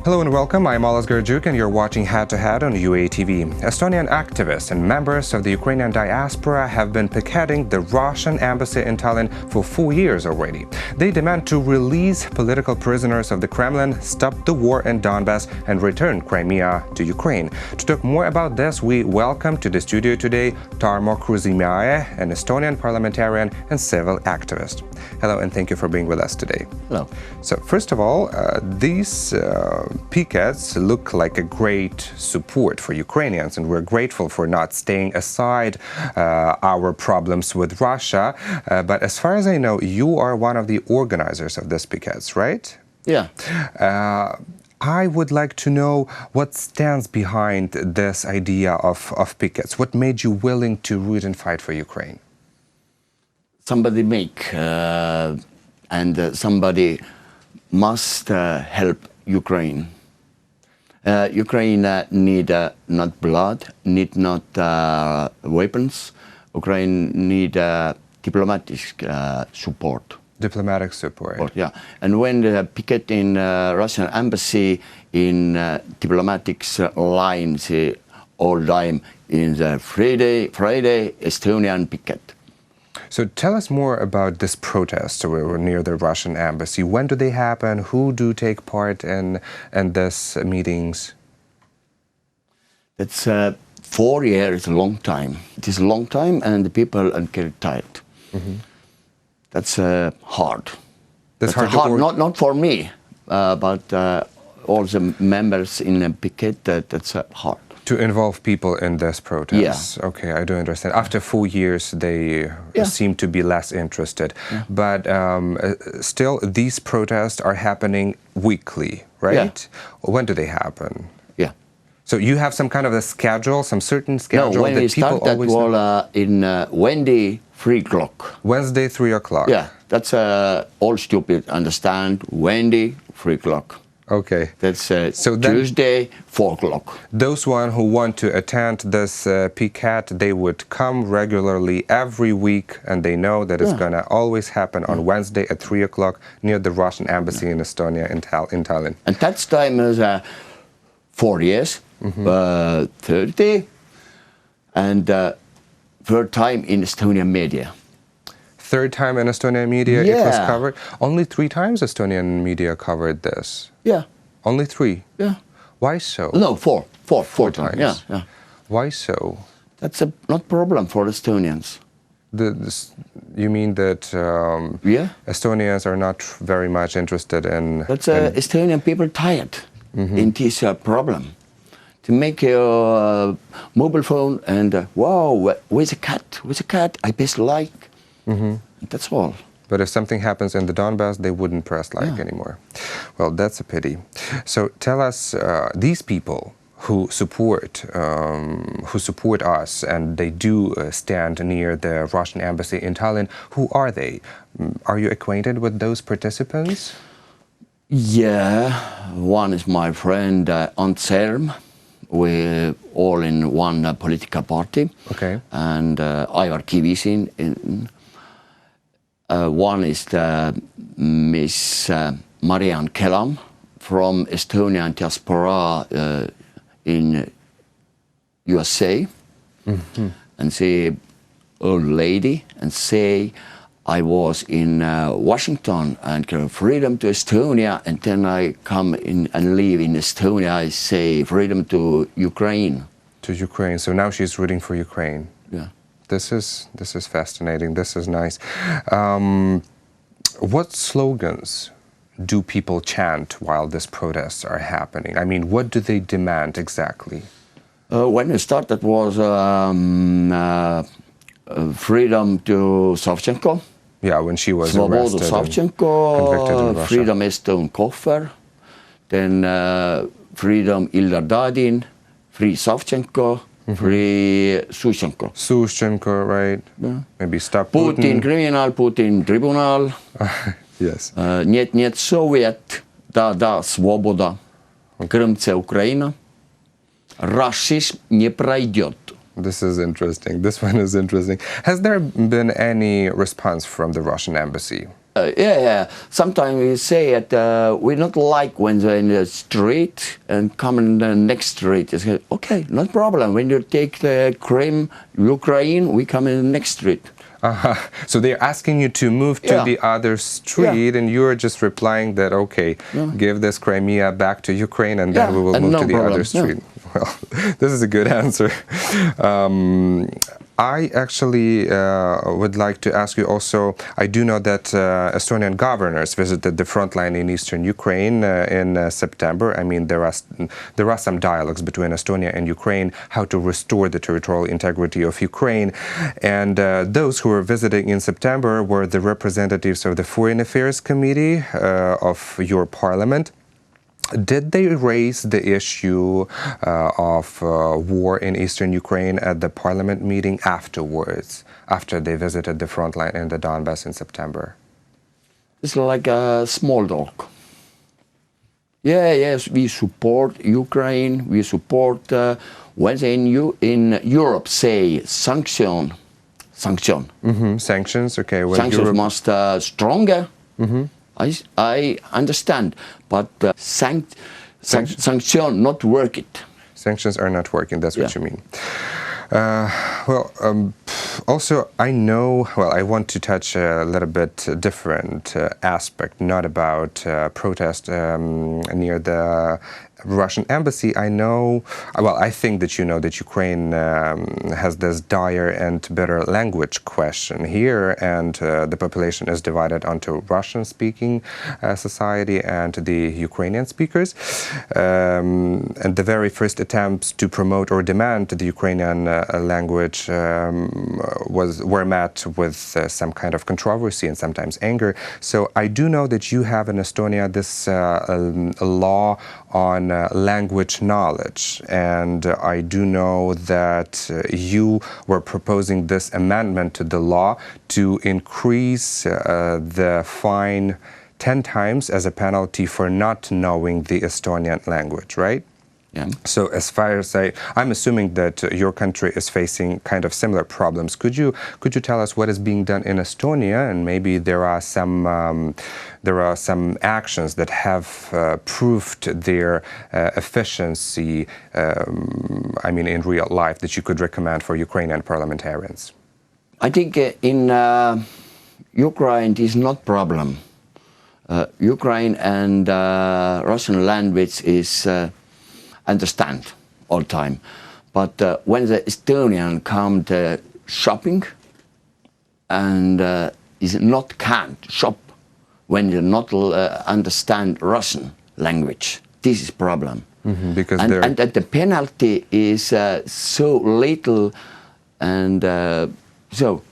Hello and welcome, I'm Olas Gerjuk and you're watching Head to Head on UATV. Estonian activists and members of the Ukrainian diaspora have been picketing the Russian embassy in Tallinn for 4 years already. They demand to release political prisoners of the Kremlin, stop the war in Donbas and return Crimea to Ukraine. To talk more about this, we welcome to the studio today Tarmo Kruusimäe, an Estonian parliamentarian and civil activist. Hello and thank you for being with us today. Hello. So first of all, these pickets look like a great support for Ukrainians, and we're grateful for not staying aside our problems with Russia. But as far as I know, you are one of the organizers of these pickets, right? Yeah. I would like to know what stands behind this idea of pickets. What made you willing to root and fight for Ukraine? Somebody make and somebody must help Ukraine. Ukraine need not blood, need not weapons. Ukraine need diplomatic support. Diplomatic support. Yeah, and when the picket in Russian embassy in diplomatic lines all time in the Friday Estonian picket. So tell us more about this protest near the Russian embassy. When do they happen? Who do take part in these meetings? It's 4 years, a long time. It is a long time and the people are getting tired. Mm-hmm. That's hard. That's hard. Not for me, but all the members in the picket, that's hard. To involve people in this protest. Yeah. Okay, I do understand. After 4 years, they seem to be less interested. Yeah. But still, these protests are happening weekly, right? Yeah. When do they happen? Yeah. So you have some kind of a schedule, some certain schedule no, when that we people start always that in Wednesday, 3 o'clock. Wednesday, 3 o'clock. Yeah, that's all stupid. Understand? Wednesday, 3 o'clock. Okay. That's so Tuesday, 4 o'clock. Those one who want to attend this picket, they would come regularly every week, and they know that it's going to always happen on Wednesday at 3 o'clock near the Russian embassy in Estonia, in Tallinn. And that time is 4 years, 30, and third time in Estonian media. Third time in Estonian media it was covered? Only 3 times Estonian media covered this? Yeah. Only 3? Yeah. Why so? No, four times. Yeah. Why so? That's not problem for Estonians. You mean that Estonians are not very much interested in... That's Estonian people tired in this problem. To make a mobile phone and, wow, where's a cat? I best like. That's all. But if something happens in the Donbas, they wouldn't press like anymore. Well, that's a pity. So tell us, these people who support us and they do stand near the Russian embassy in Tallinn, who are they? Are you acquainted with those participants? Yeah, one is my friend Antserm. We're all in one political party. Okay. And Aivar Kivisin in one is Miss Marianne Kelam from Estonian diaspora in USA. And she, old lady, and say, I was in Washington and give freedom to Estonia, and then I come in and live in Estonia. I say freedom to Ukraine. To Ukraine. So now she's rooting for Ukraine. Yeah. This is fascinating. This is nice. What slogans do people chant while these protests are happening? I mean, what do they demand exactly? When we started was freedom to Savchenko. Yeah, when she was arrested. Savchenko, freedom Eston Kohver, then freedom Illar Dadin, free Savchenko. Free Sushchenko. Sushchenko, right? Yeah. Maybe stop Putin criminal, Putin tribunal. Yes. Нет Soviet, да, svoboda. Крымце Украина. Расизм не пройдет. This is interesting. This one is interesting. Has there been any response from the Russian embassy? Yeah. Sometimes we say that we not like when they're in the street and come in the next street. You say, okay, no problem. When you take the Crimea, Ukraine, we come in the next street. So they're asking you to move to the other street, and you're just replying that, okay, give this Crimea back to Ukraine, and then we will move to the other street. Well, this is a good answer. I actually would like to ask you also, I do know that Estonian governors visited the front line in eastern Ukraine in September. I mean, there are some dialogues between Estonia and Ukraine, how to restore the territorial integrity of Ukraine. And those who were visiting in September were the representatives of the Foreign Affairs Committee of your parliament. Did they raise the issue of war in eastern Ukraine at the parliament meeting afterwards, after they visited the front line in the Donbas in September? It's like a small talk. Yes, we support Ukraine. We support when they in Europe say sanction. Sanctions, okay. Well, sanctions must stronger. I understand, but sanction not work it. Sanctions are not working, that's what you mean. Also, I know, I want to touch a little bit different aspect, not about protest near the Russian embassy. I know, I think that you know that Ukraine has this dire and bitter language question here, and the population is divided onto Russian-speaking society and the Ukrainian speakers. And the very first attempts to promote or demand the Ukrainian language were met with some kind of controversy and sometimes anger. So I do know that you have in Estonia this law on language knowledge, and I do know that you were proposing this amendment to the law to increase the fine 10 times as a penalty for not knowing the Estonian language, right? Yeah. So as far as I'm assuming that your country is facing kind of similar problems. Could you tell us what is being done in Estonia, and maybe there are some actions that have proved their efficiency, I mean in real life, that you could recommend for Ukrainian parliamentarians? I think in Ukraine it is not problem. Ukraine and Russian language is understand all the time, but when the Estonian come to shopping and is not can't shop when you not understand Russian language, this is problem. Because and the penalty is so little, and so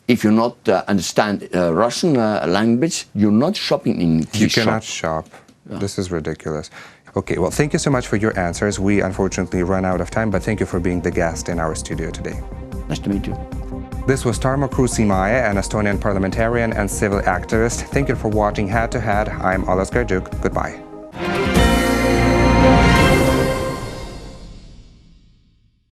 if you not understand Russian language, you're not shopping in you cannot shop. Yeah. This is ridiculous. Okay, well, thank you so much for your answers. We unfortunately run out of time, but thank you for being the guest in our studio today. Nice to meet you. This was Tarmo Kruusimäe, an Estonian parliamentarian and civil activist. Thank you for watching Head to Head. I'm Olas Garjuk. Goodbye.